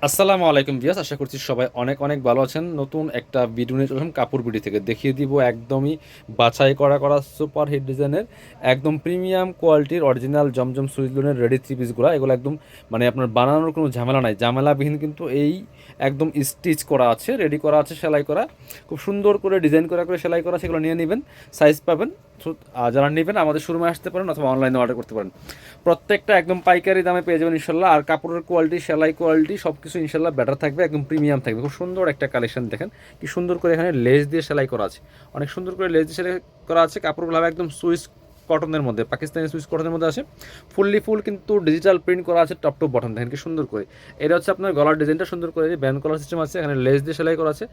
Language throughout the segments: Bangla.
আসসালামু আলাইকুম ভিউয়ার্স, আশা করছি সবাই অনেক অনেক ভালো আছেন। নতুন একটা ভিডিও নিয়ে চললাম কাপড় বিডি থেকে। দেখিয়ে দিব একদমই বাছাই করা সুপার হিট ডিজাইনের একদম প্রিমিয়াম কোয়ালিটির অরিজিনাল জমজম সুইস লোনের রেডি থ্রি পিসগুলো। এগুলো একদম মানে আপনার বানানোর কোনো ঝামেলা নাই, ঝামেলাবিহীন কিন্তু এই একদম স্টিচ করা আছে, রেডি করা আছে, সেলাই করা, খুব সুন্দর করে ডিজাইন করা করে সেলাই করা। সেগুলো নিয়ে নেবেন, সাইজ পাবেন। যারা নেবেন আমাদের শোরুমে আসতে পারেন অথবা অনলাইনে অর্ডার করতে পারেন। প্রত্যেকটা একদম পাইকারি দামে পেয়ে যাবেন ইনশাল্লাহ। আর কাপড়ের কোয়ালিটি, সেলাই কোয়ালিটি সব কিছু ইনশাল্লাহ বেটার থাকবে, একদম প্রিমিয়াম থাকবে। খুব সুন্দর একটা কালেকশন দেখেন, কি সুন্দর করে এখানে লেস দিয়ে সেলাই করা আছে, অনেক সুন্দর করে লেস দিয়ে সেলাই করা আছে। কাপড়গুলো হবে একদম সুইস কটনের মধ্যে, পাকিস্তানি সুইস কটনের মধ্যে আছে। ফুল কিন্তু ডিজিটাল প্রিন্ট করা আছে টপ টু বটম, দেখেন কি সুন্দর করে। এটা হচ্ছে আপনার গলার ডিজাইনটা সুন্দর করে ব্যান্ড কলার সিস্টেম আছে, এখানে লেস দিয়ে সেলাই করা আছে।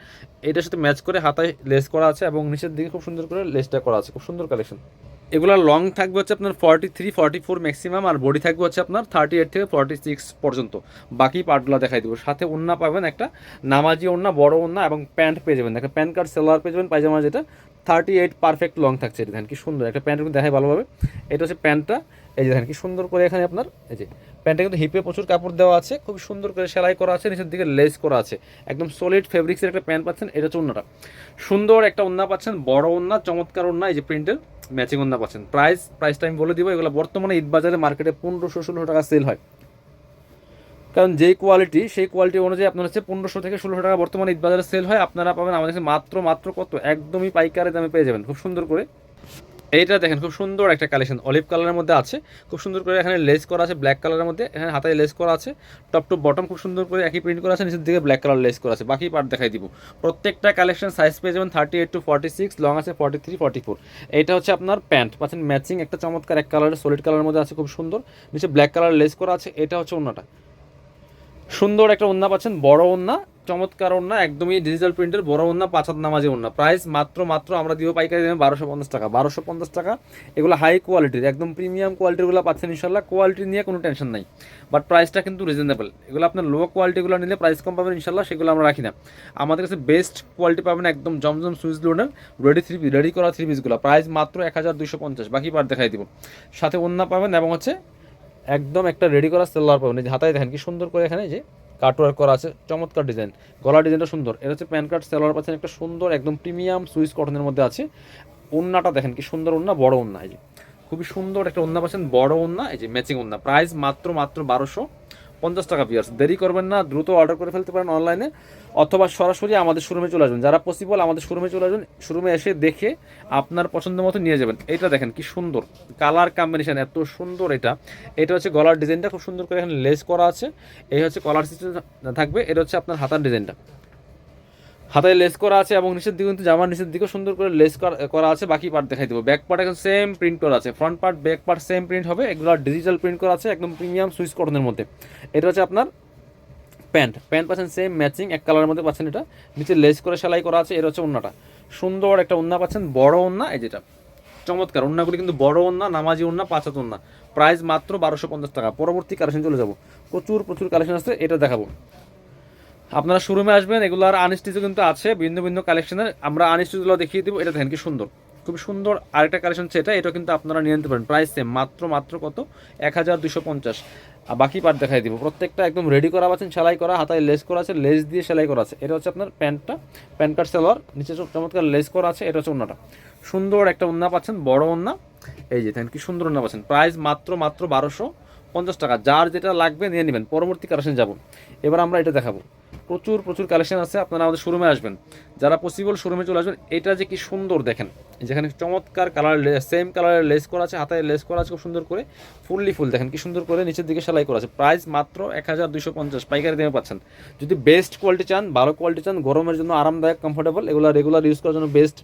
এটার সাথে ম্যাচ করে হাতায় লেস করা আছে এবং নিচের দিকে খুব সুন্দর করে লেসটা করা আছে, খুব সুন্দর কালেকশন। এগুলো লং থাকবে হচ্ছে আপনার 43-44 ম্যাক্সিমাম, আর বডি থাকবে হচ্ছে আপনার 38 থেকে 46 পর্যন্ত। বাকি পার্টগুলো দেখাই দেবো। সাথে ওড়না পাবেন একটা নামাজি ওড়না, বড় ওড়না, এবং প্যান্ট পেয়ে যাবেন, একটা প্যান্ট কার্ড সেলোয়ার পেয়ে যাবেন, পায়জামা যেটা 38 পারফেক্ট লং থাকছে। এটা দেখেন কি সুন্দর একটা প্যান্ট, দেখায় ভালোভাবে। এটা হচ্ছে প্যান্টটা, এই যে দেখেন কি সুন্দর করে এখানে আপনার এই যে প্যান্টটা কিন্তু হিপে প্রচুর কাপড় দেওয়া আছে, খুব সুন্দর করে সেলাই করা আছে, নিচের দিকে লেস করা আছে, একদম সলিড ফেব্রিক্সের একটা প্যান্ট পাচ্ছেন। এটা হচ্ছে ওড়নাটা, সুন্দর একটা ওড়না পাচ্ছেন, বড় ওড়না, চমৎকার ওড়না, এই যে প্রিন্টের ম্যাচিং ওড়না পাচ্ছেন। প্রাইসটা আমি বলে দিব। এগুলো বর্তমানে ঈদ বাজারে মার্কেটে 1500-1600 টাকা সেল হয়, কারণ যেই কোয়ালিটি সেই কোয়ালিটি অনুযায়ী আপনার হচ্ছে 1500 থেকে 1600 টাকা বর্তমানে ঈদ বাজারে সেল হয়। আপনারা পাবেন আমাদের কাছে মাত্র মাত্র কত, একদমই পাইকারি দামে পেয়ে যাবেন খুব সুন্দর করে। এইটা দেখেন খুব সুন্দর একটা কালেকশন, অলিভ কালারের মধ্যে আছে, খুব সুন্দর করে এখানে লেস করা আছে ব্ল্যাক কালারের মধ্যে, এখানে হাতায় লেস করা আছে, টপ টু বটম খুব সুন্দর করে একই প্রিন্ট করা আছে, নিচের দিকে ব্ল্যাক কালার লেস করা আছে। বাকি পার্ট দেখাই দিব। প্রত্যেকটা কালেকশন সাইজ পেয়ে যাবেন 38-46, লং আছে 43-44। এইটা হচ্ছে আপনার প্যান্ট পাচ্ছেন ম্যাচিং একটা চমৎকার এক কালারের সলিড কালারের মধ্যে আছে, খুব সুন্দর, নিচে ব্ল্যাক কালার লেস করা আছে। এটা হচ্ছে ওড়নাটা, সুন্দর একটা ওড়না পাচ্ছেন, বড় ওড়না, চমৎকার ওড়না, একদমই ডিজিটাল প্রিন্টের বড় ওড়না, 5 হাত নামাজি ওড়না। প্রাইস মাত্র মাত্র আমরা দিব পাইকারি দামে 1250 টাকা, 1250 টাকা। এগুলো হাই কোয়ালিটির একদম প্রিমিয়াম কোয়ালিটিগুলো পাচ্ছেন ইনশাল্লাহ, কোয়ালিটি নিয়ে কোনো টেনশন নাই। বাট প্রাইসটা কিন্তু রিজনেবল। এগুলো আপনার লো কোয়ালিটিগুলো নিলে প্রাইস কম পাবেন ইনশাল্লাহ, সেগুলো আমরা রাখি না। আমাদের কাছে বেস্ট কোয়ালিটি পাবেন একদম জমজম সুইস লোনের রেডি করা থ্রি পিসগুলো। প্রাইস মাত্র 1250। বাকি পার্ট দেখাই দিব। সাথে ওড়না পাবেন এবং হচ্ছে একদম একটা রেডি করা সেলোয়ার পাবেন। এই যে হাতায় দেখেন কি সুন্দর করে এখানে যে কাটওয়ার্ক করা আছে, চমৎকার ডিজাইন, গলার ডিজাইনটা সুন্দর। এটা হচ্ছে প্যান কার্ড সেলোয়ার পাচ্ছেন একটা সুন্দর একদম প্রিমিয়াম সুইস কটনের মধ্যে আছে। ওন্নাটা দেখেন কি সুন্দর ওন্না, বড় ওন্না, এই যে খুবই সুন্দর একটা ওন্না পাচ্ছেন, বড় ওন্না, এই যে ম্যাচিং ওন্না। প্রাইস মাত্র মাত্র 1250 টাকা পিয়ার্স। দেরি করবেন না, দ্রুত অর্ডার করে ফেলতে পারেন অনলাইনে, অথবা সরাসরি আমাদের শোরুমে চলে আসবেন। যারা পসিবল আমাদের শোরুমে চলে আসবেন, শোরুমে এসে দেখে আপনার পছন্দ মতো নিয়ে যাবেন। এটা দেখেন কি সুন্দর কালার কম্বিনেশন, এত সুন্দর। এটা হচ্ছে গলার ডিজাইনটা, খুব সুন্দর করে এখানে লেস করা আছে। এই হচ্ছে কলার সিস্টেম থাকবে। এটা হচ্ছে আপনার হাতার ডিজাইনটা, হাতায় লেস করা আছে এবং নিচের দিকে কিন্তু জামার নিচের দিকেও সুন্দর করে লেস করা আছে। বাকি পার্ট দেখাই দেবো। ব্যাক পার্ট এখন সেম প্রিন্ট করা আছে, front part back part same print হবে। এগুলো ডিজিটাল প্রিন্ট করা আছে একদম প্রিমিয়াম সুইস কটনের মধ্যে। এটা হচ্ছে আপনার প্যান্ট পাচ্ছেন সেম ম্যাচিং এক কালারের মধ্যে পাচ্ছেন। এটা নিচে লেস করে সেলাই করা আছে। এটা হচ্ছে ওন্নাটা, সুন্দর একটা ওন্না পাচ্ছেন, বড় ওন্না, এই যেটা চমৎকার ওন্নাগুলি কিন্তু বড় ওন্না, নামাজি ওন্না, 5 হাত ওন্না। প্রাইস মাত্র 1250 টাকা। পরবর্তী কালেকশন চলে যাব, প্রচুর কালেকশন আছে, এটা দেখাবো। আপনারা শোরুমে আসবেন, এগুলো আর আনস্টিচও কিন্তু আছে ভিন্ন ভিন্ন কালেকশনের, আমরা আনস্টিচগুলো দেখিয়ে দেবো। এটা দেখেন কি সুন্দর, খুব সুন্দর আরেকটা কালেকশন হচ্ছে এটা কিন্তু আপনারা নিয়ে নিতে পারেন। প্রাইস সেম, মাত্র কত, 1250। আর বাকি পার্ট দেখাই দিব। প্রত্যেকটা একদম রেডি করা পাচ্ছেন, সেলাই করা, হাতায় লেস করা আছে, লেস দিয়ে সেলাই করা আছে। এটা হচ্ছে আপনার প্যান্টটা, প্যান্ট কার্ড সেলোয়ার, নিচে চমৎকার লেস করা আছে। এটা হচ্ছে ওন্নাটা, সুন্দর একটা ওন্না পাচ্ছেন, বড় ওন্না, এই যে দেখেন কি সুন্দর ওন্না পাচ্ছেন। প্রাইস মাত্র 1250 টাকা। যার যেটা লাগবে নিয়ে নেবেন। পরবর্তী কালেকশন যাব। এবার আমরা এটা দেখাবো। প্রচুর কালেকশন আছে, আপনারা আমাদের শোরুমে আসবেন, যারা পসিবল শোরুমে চলে আসবেন। এটা যে কি সুন্দর দেখেন, যেখানে চমৎকার কালার, সেম কালারের লেস করা আছে, হাতায় লেস করা আছে খুব সুন্দর করে, ফুল দেখেন কি সুন্দর করে নিচের দিকে সেলাই করা আছে। প্রাইস মাত্র 1250, পাইকারি দামে পাচ্ছেন। যদি বেস্ট কোয়ালিটি চান, ভালো কোয়ালিটি চান, গরমের জন্য আরামদায়ক, কমফোর্টেবল, এগুলো রেগুলার ইউজ করার জন্য বেস্ট,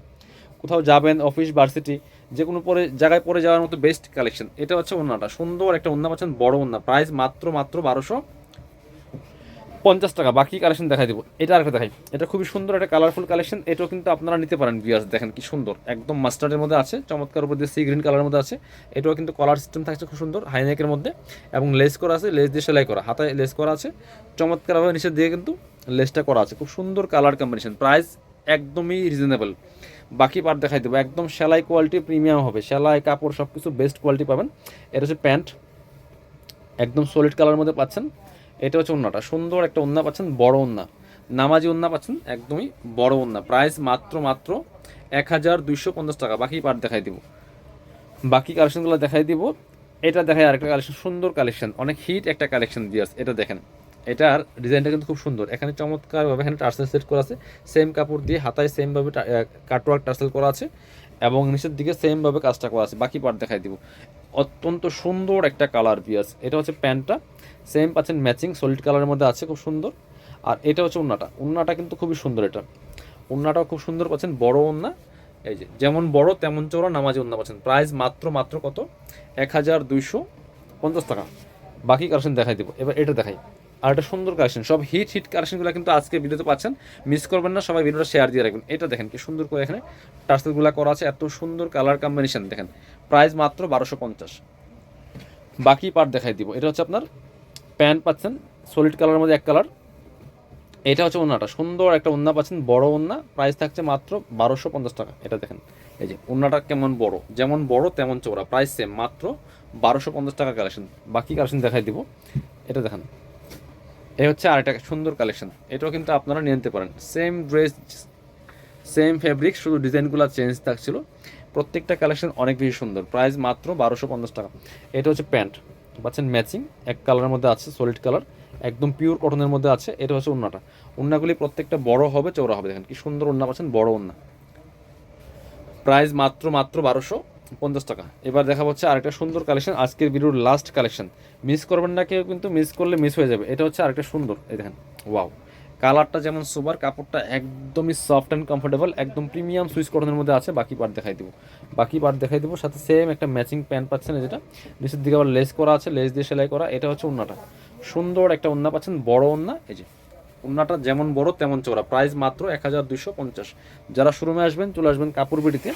কোথাও যাবেন, অফিস, ভার্সিটি, যে কোনো জায়গায় পরে যাওয়ার মতো বেস্ট কালেকশন। এটা হচ্ছে ওন্নাটা, সুন্দর একটা ওন্না পাচ্ছেন, বড় ওন্না। প্রাইস মাত্র 1250 টাকা। বাকি কালেকশন দেখাই দিব। এটা আরেকটা দেখাই, এটা খুবই সুন্দর একটা কালারফুল কালেকশন, এটাও কিন্তু আপনারা নিতে পারেন ভিউয়ার্স। দেখেন কি সুন্দর, একদম মাস্টার্ডের মধ্যে আছে, চমৎকার উপর দিয়ে সি গ্রিন কালারের মধ্যে আছে। এটাও কিন্তু কলার সিস্টেম থাকছে খুব সুন্দর, হাইনেকের মধ্যে, এবং লেস করা আছে, লেস দিয়ে সেলাই করা, হাতায় লেস করা আছে, চমৎকারভাবে নিচের দিয়ে কিন্তু লেসটা করা আছে। খুব সুন্দর কালার কম্বিনেশন, প্রাইস একদমই রিজনেবল। বাকি পার্ট দেখাই দেবো। একদম সেলাই কোয়ালিটি প্রিমিয়াম হবে, সেলাই কাপড় সব কিছু বেস্ট কোয়ালিটি পাবেন। এটা হচ্ছে প্যান্ট, একদম সলিড কালারের মধ্যে পাচ্ছেন। এটা হচ্ছে ওন্নাটা, সুন্দর একটা ওন্না পাচ্ছেন, বড় ওন্না, নামাজি ওন্না পাচ্ছেন, একদমই বড় ওন্না। প্রাইস মাত্র 1250 টাকা। বাকি পার্ট দেখাই দিব, বাকি কালেকশনগুলো দেখাই দিব। এটা দেখায় আরেকটা কালেকশন, সুন্দর কালেকশন, অনেক হিট একটা কালেকশন দিয়েছে। এটা দেখেন, এটার ডিজাইনটা কিন্তু খুব সুন্দর। এখানে চমৎকারভাবে এখানে টার্সেল সেট করা আছে, সেম কাপড় দিয়ে হাতায় সেমভাবে কাটওয়ার্ক টার্সেল করা আছে, এবং নিচের দিকে সেমভাবে কাজটা করা আছে। বাকি পার্ট দেখাই দিব। অত্যন্ত সুন্দর একটা কালার বিয়াস। এটা হচ্ছে প্যান্টটা, সেম পাচ্ছেন ম্যাচিং সলিড কালারের মধ্যে আছে, খুব সুন্দর। আর এটা হচ্ছে ওন্নাটা, ওন্নাটা কিন্তু খুবই সুন্দর। এটা ওন্নাটাও খুব সুন্দর পাচ্ছেন, বড় ওন্না, এই যে যেমন বড় তেমন চওড়া নামাজি ওন্না পাচ্ছেন। প্রাইস মাত্র কত, 1250 টাকা। বাকি কালেকশন দেখাই দেবো। এবার এটা দেখাই, আর একটা সুন্দর কালেকশন, সব হিট কালেকশনগুলো কিন্তু আজকে ভিডিওতে পাচ্ছেন, মিস করবেন না, সবাই ভিডিওটা শেয়ার দিয়ে রাখবেন। এটা দেখেন কি সুন্দর করে এখানে টার্সেলগুলো করা আছে, এত সুন্দর কালার কম্বিনেশন দেখেন। প্রাইস মাত্র 1250। বাকি পার্ট দেখাই দিব। এটা হচ্ছে আপনার প্যান্ট পাচ্ছেন সলিড কালারের মধ্যে এক কালার। এটা হচ্ছে ওন্নাটা, সুন্দর একটা ওন্না পাচ্ছেন, বড় ওন্না। প্রাইস থাকছে মাত্র 1250 টাকা। এটা দেখেন, এই যে ওন্নাটা কেমন বড়, যেমন বড় তেমন চওড়া, প্রাইস সেম, মাত্র 1250 টাকা কালেকশন। বাকি কালেকশন দেখাই দিব। এটা দেখেন, এই হচ্ছে আরেকটা সুন্দর কালেকশন, এটাও কিন্তু আপনারা নিয়ে নিতে পারেন। সেম ড্রেস, সেম ফেব্রিক, শুধু ডিজাইনগুলো চেঞ্জ থাকছিল। প্রত্যেকটা কালেকশন অনেক বেশি সুন্দর। প্রাইস মাত্র 1250 টাকা। এটা হচ্ছে প্যান্ট পাচ্ছেন ম্যাচিং, এক কালারের মধ্যে আছে, সলিড কালার, একদম পিওর কটনের মধ্যে আছে। এটা হচ্ছে ওন্নাটা, ওন্নাগুলি প্রত্যেকটা বড় হবে, চওড়া হবে। দেখেন কি সুন্দর ওন্না পাচ্ছেন, বড় ওন্না। প্রাইস মাত্র 1250 টাকা। এবার দেখা হচ্ছে আরেকটা সুন্দর কালেকশন, আজকের ভিডিওর লাস্ট কালেকশন, মিস করবেন না কেউ, কিন্তু মিস করলে মিস হয়ে যাবে। এটা হচ্ছে আরেকটা সুন্দর, এই দেখেন, ওয়াও, কালারটা যেমন সুপার, কাপড়টা একদমই সফট অ্যান্ড কমফোর্টেবল, একদম প্রিমিয়াম সুইস কটনের মধ্যে আছে। বাকি পার্ট দেখাই দিব, বাকি পার্ট দেখাই দিব। সাথে সেম একটা ম্যাচিং প্যান্ট পাচ্ছেন, যেটা নিচের দিকে আবার লেস করা আছে, লেস দিয়ে সেলাই করা। এটা হচ্ছে ওন্নাটা, সুন্দর একটা ওন্না পাচ্ছেন, বড় ওন্না, এই যে ওন্নাটা যেমন বড় তেমন চওড়া। প্রাইস মাত্র 1250। যারা শোরুমে আসবেন, চলে আসবেন কাপড় বিডিতে,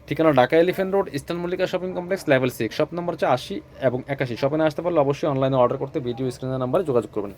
ঠিকানা Dhaka elephant road, eastern Mallika shopping complex, level 6, shop number হচ্ছে 80 এবং 81। শপে না আসতে পারলে অবশ্যই অনলাইনে অর্ডার করতে ভিডিও স্ক্রিনের নাম্বারে যোগাযোগ করবেন।